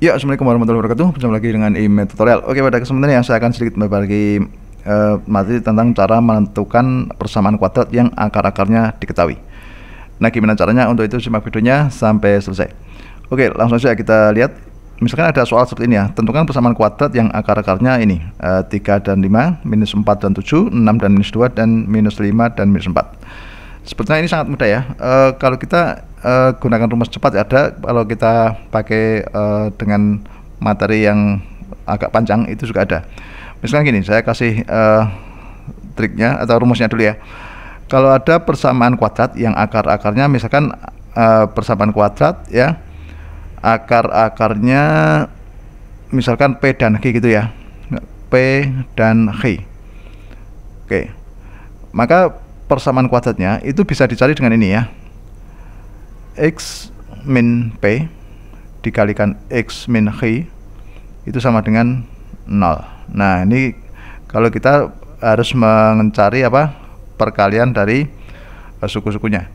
Ya, assalamualaikum warahmatullahi wabarakatuh. Berjumpa lagi dengan email tutorial. Oke, pada kesempatan ini saya akan sedikit berbagi materi tentang cara menentukan persamaan kuadrat yang akar-akarnya diketahui. Nah, gimana caranya? Untuk itu simak videonya sampai selesai. Oke, langsung saja kita lihat. Misalkan ada soal seperti ini ya. Tentukan persamaan kuadrat yang akar-akarnya ini 3 dan 5, minus 4 dan 7, 6 dan minus 2, dan minus 5 dan minus 4. Sebetulnya ini sangat mudah ya. Kalau kita gunakan rumus cepat ada, kalau kita pakai dengan materi yang agak panjang itu juga ada. Misalkan gini, saya kasih triknya atau rumusnya dulu ya. Kalau ada persamaan kuadrat yang akar-akarnya misalkan persamaan kuadrat ya, akar-akarnya misalkan P dan Q gitu ya, P dan Q. Oke, maka persamaan kuadratnya itu bisa dicari dengan ini ya, X min P dikalikan X min Q itu sama dengan 0. Nah, ini kalau kita harus mencari apa, perkalian dari suku-sukunya.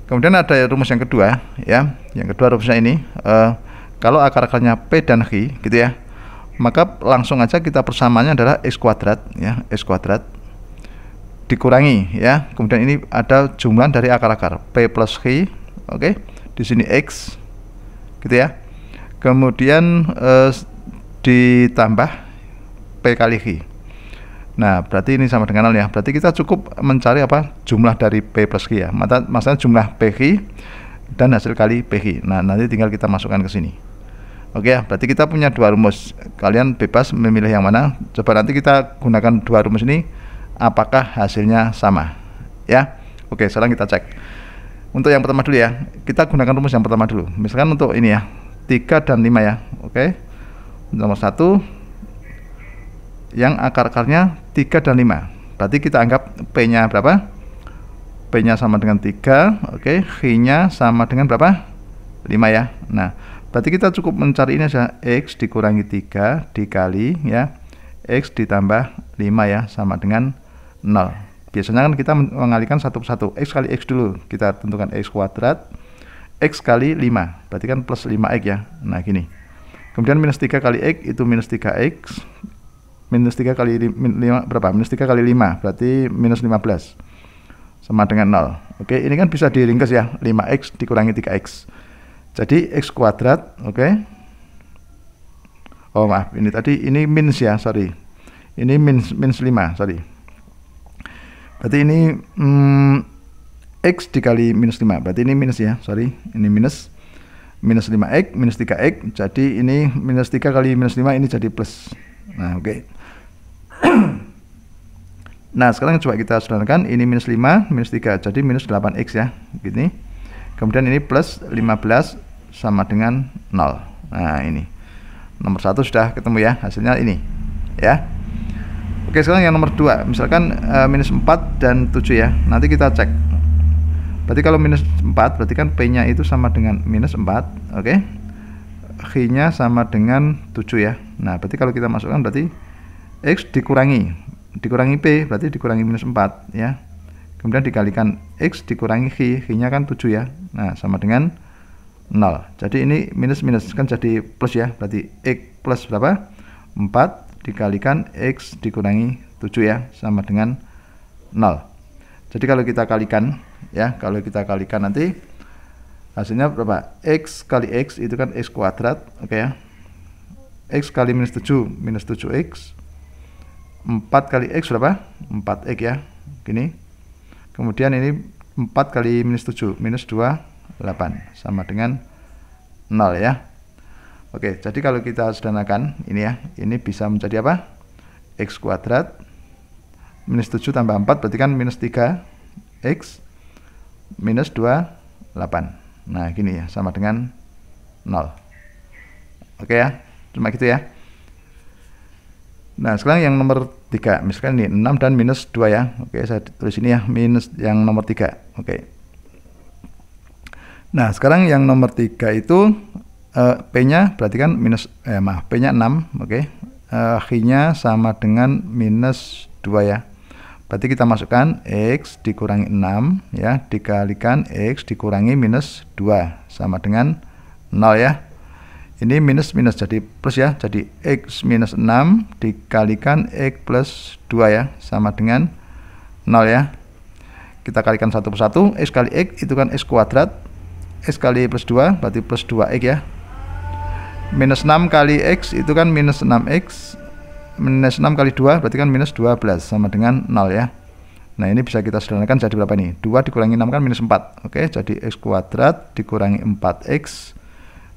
Kemudian ada rumus yang kedua ya, yang kedua rumusnya ini, kalau akar-akarnya P dan Q gitu ya, maka langsung aja kita persamaannya adalah X kuadrat ya, X kuadrat dikurangi ya, kemudian ini ada jumlah dari akar-akar P plus Q. Oke, di sini X gitu ya, kemudian ditambah P kali Q. Nah, berarti ini sama dengan 0 ya. Berarti kita cukup mencari apa, jumlah dari P plus Q ya, maksudnya jumlah PQ dan hasil kali PQ. Nah, nanti tinggal kita masukkan ke sini. Oke ya, berarti kita punya dua rumus. Kalian bebas memilih yang mana. Coba nanti kita gunakan dua rumus ini, apakah hasilnya sama ya. Oke, sekarang kita cek. Untuk yang pertama dulu ya, kita gunakan rumus yang pertama dulu. Misalkan untuk ini ya, 3 dan 5 ya. Oke, nomor 1 yang akar-akarnya 3 dan 5, berarti kita anggap P nya berapa, P nya sama dengan 3. Oke, Q nya sama dengan berapa, 5 ya. Nah, berarti kita cukup mencari ini aja, X dikurangi 3 dikali ya, X ditambah 5 ya, sama dengan 0. Biasanya kan kita mengalihkan satu persatu. X kali X dulu, kita tentukan X kuadrat, X kali 5, berarti kan plus 5X ya. Nah, gini. Kemudian minus 3 kali X itu minus 3X, minus 3 kali 5 berapa? Minus 3 kali 5 berarti minus 15 sama dengan 0. Oke, ini kan bisa diringkas ya, 5X dikurangi 3X jadi X kuadrat. Oke, oh maaf, ini tadi ini minus ya, sorry, ini minus 5, sorry. Berarti ini X dikali minus 5, berarti ini minus ya, sorry, ini minus 5X minus 3X, jadi ini minus 3 kali minus 5 ini jadi plus. Nah, oke. Nah, sekarang coba kita sederhanakan, ini minus 5 minus 3 jadi minus 8X ya, gini. Kemudian ini plus 15 sama dengan 0. Nah, ini nomor 1 sudah ketemu ya, hasilnya ini ya. Oke, sekarang yang nomor 2, misalkan minus 4 dan 7 ya. Nanti kita cek. Berarti kalau minus 4 berarti kan P nya itu sama dengan minus 4. Oke, Q nya sama dengan 7 ya. Nah, berarti kalau kita masukkan berarti X dikurangi P berarti dikurangi minus 4 ya. Kemudian dikalikan X dikurangi Q nya kan 7 ya. Nah, sama dengan 0. Jadi ini minus kan jadi plus ya. Berarti X plus berapa? 4 dikalikan X dikurangi 7 ya, sama dengan 0. Jadi kalau kita kalikan ya, kalau kita kalikan nanti hasilnya berapa? X kali X itu kan X kuadrat. Oke ya, X kali minus 7 minus 7X, 4 kali X berapa? 4X ya, gini. Kemudian ini 4 kali minus 7 minus 2, 8 sama dengan 0 ya. Oke, jadi kalau kita sederhanakan ini ya, ini bisa menjadi apa? X kuadrat minus 7 tambah 4 berarti kan minus 3X minus 2, 8. Nah, gini ya, sama dengan 0. Oke ya, cuma gitu ya. Nah, sekarang yang nomor 3, misalkan ini 6 dan minus 2 ya. Oke, saya tulis ini ya, minus yang nomor 3. Oke. Nah, sekarang yang nomor 3 itu P nya berarti kan minus, P nya 6. Oke, Q nya sama dengan minus 2 ya. Berarti kita masukkan X dikurangi 6 ya, dikalikan X dikurangi minus 2 sama dengan 0 ya. Ini minus minus jadi plus ya, jadi X minus 6 dikalikan X plus 2 ya, sama dengan 0 ya. Kita kalikan satu persatu, X kali X itu kan X kuadrat, X kali plus 2 berarti plus 2X ya. Minus 6 kali X itu kan minus 6X, minus 6 kali 2 berarti kan minus 12 sama dengan 0 ya. Nah ini bisa kita sederhanakan jadi berapa nih? 2 dikurangi 6 kan minus 4. Oke, jadi X kuadrat dikurangi 4X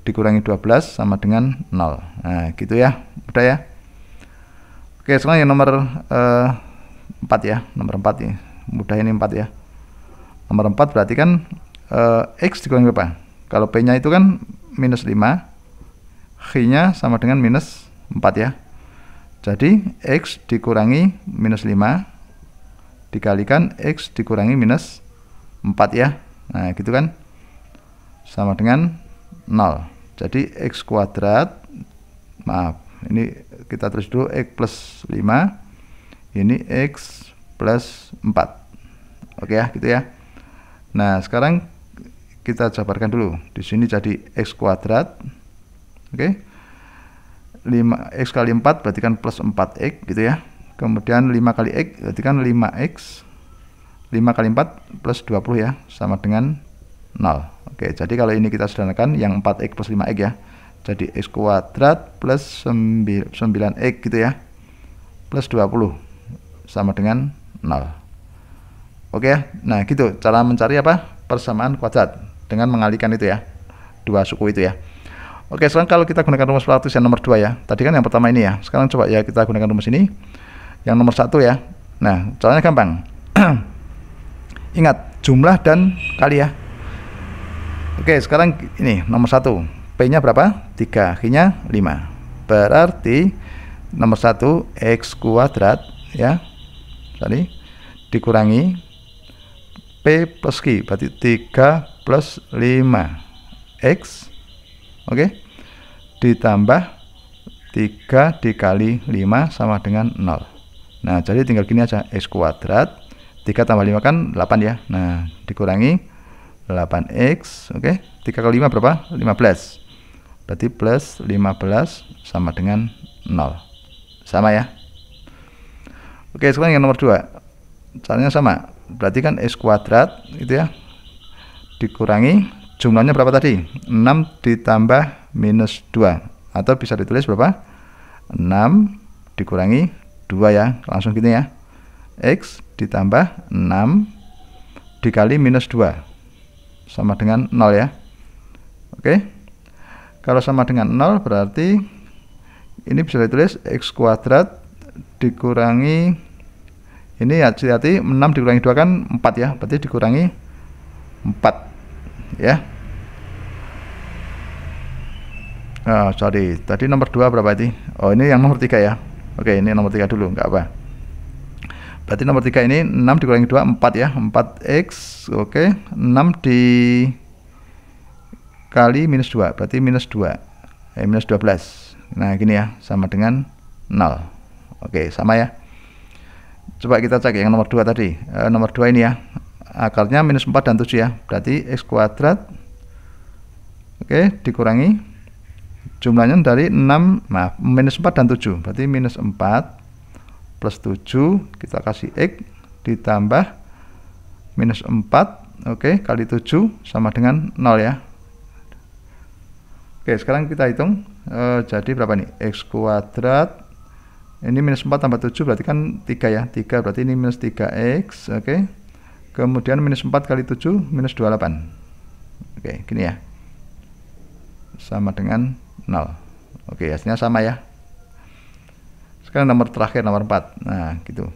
dikurangi 12 sama dengan 0. Nah gitu ya, mudah ya. Oke, sekarang yang nomor 4 ya, nomor 4 ya, mudah ini 4 ya. Nomor 4 berarti kan X dikurangi berapa? Kalau P nya itu kan minus 5, X nya sama dengan minus 4 ya. Jadi X dikurangi minus 5 dikalikan X dikurangi minus 4 ya. Nah gitu kan, sama dengan 0. Jadi X kuadrat, maaf, ini kita tulis dulu X plus 5, ini X plus 4. Oke ya, gitu ya. Nah sekarang kita jabarkan dulu. Di sini jadi X kuadrat, oke, 5X kali 4 berarti kan plus 4X gitu ya. Kemudian 5 kali X berarti kan 5X, 5 kali 4 plus 20 ya, sama dengan 0. Oke, jadi kalau ini kita sederhanakan yang 4X plus 5X ya. Jadi X kuadrat plus 9X gitu ya, plus 20 sama dengan 0. Oke ya. Nah gitu cara mencari apa? Persamaan kuadrat dengan mengalihkan itu ya, dua suku itu ya. Oke, sekarang kalau kita gunakan rumus praktis yang nomor 2 ya. Tadi kan yang pertama ini ya. Sekarang coba ya kita gunakan rumus ini yang nomor 1 ya. Nah caranya gampang. Ingat jumlah dan kali ya. Oke, sekarang ini nomor 1, P nya berapa? 3, Q nya 5. Berarti nomor 1 X kuadrat ya, tadi dikurangi P plus Q berarti 3 plus 5X, oke, ditambah 3 dikali 5 sama dengan 0. Nah jadi tinggal gini aja, X kuadrat 3 tambah 5 kan 8 ya. Nah dikurangi 8X, oke, 3 kali 5 berapa? 15. Berarti plus 15 sama dengan 0. Sama ya. Oke, sekarang yang nomor 2. Caranya sama. Berarti kan X kuadrat itu ya, dikurangi jumlahnya berapa tadi? 6 ditambah minus 2. Atau bisa ditulis berapa? 6 dikurangi 2 ya. Langsung gini ya. X ditambah 6 dikali minus 2 sama dengan 0 ya. Oke, kalau sama dengan 0 berarti ini bisa ditulis X kuadrat dikurangi, ini hati-hati, 6 dikurangi 2 kan 4 ya, berarti dikurangi 4 ya. Oh, sorry, tadi nomor 2 berapa ini? Oh, ini yang nomor 3 ya. Oke, ini nomor 3 dulu, nggak apa. Berarti nomor 3 ini 6 dikurangi 2 4 ya, 4X, oke, 6 dikali minus 2 berarti minus 2, minus 12. Nah gini ya, sama dengan 0. Oke, sama ya. Coba kita cek yang nomor 2 tadi. Nomor 2 ini ya, akarnya minus 4 dan 7 ya, berarti X kuadrat, oke, dikurangi jumlahnya dari 6, maaf, minus 4 dan 7 berarti minus 4 plus 7, kita kasih X ditambah minus 4, oke, kali 7 sama dengan 0 ya. Oke, sekarang kita hitung, jadi berapa nih? X kuadrat, ini minus 4 tambah 7 berarti kan 3 ya, 3 berarti ini minus 3X, oke, kemudian minus 4 kali 7 minus 28, oke, gini ya, sama dengan 0. Oke, hasilnya sama ya. Sekarang nomor terakhir, nomor 4. Nah gitu,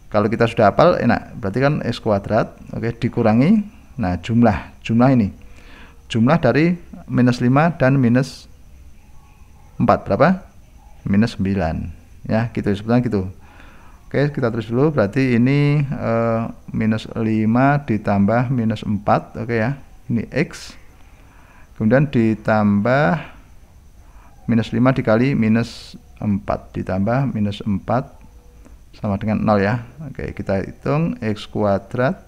kalau kita sudah hafal enak, berarti kan X kuadrat, oke, dikurangi, nah jumlah ini, jumlah dari minus 5 dan minus 4 berapa? Minus 9 ya, gitu sebetulnya gitu. Oke, kita tulis dulu, berarti ini minus 5 ditambah minus 4, oke ya, ini X, kemudian ditambah minus 5 dikali minus 4 ditambah minus 4 sama dengan 0 ya. Oke, kita hitung X kuadrat,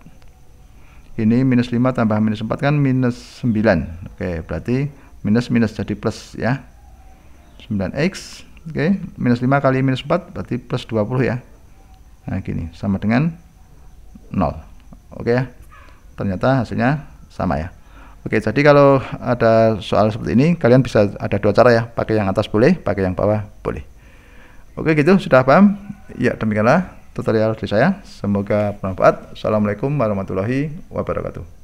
ini minus 5 tambah minus 4 kan minus 9, oke, berarti minus minus jadi plus ya. 9x, oke, minus 5 kali minus 4 berarti plus 20 ya. Nah gini, sama dengan 0. Oke ya, ternyata hasilnya sama ya. Oke, jadi kalau ada soal seperti ini, kalian bisa ada dua cara ya, pakai yang atas boleh, pakai yang bawah boleh. Oke gitu, sudah paham? Ya, demikianlah tutorial dari saya, semoga bermanfaat. Assalamualaikum warahmatullahi wabarakatuh.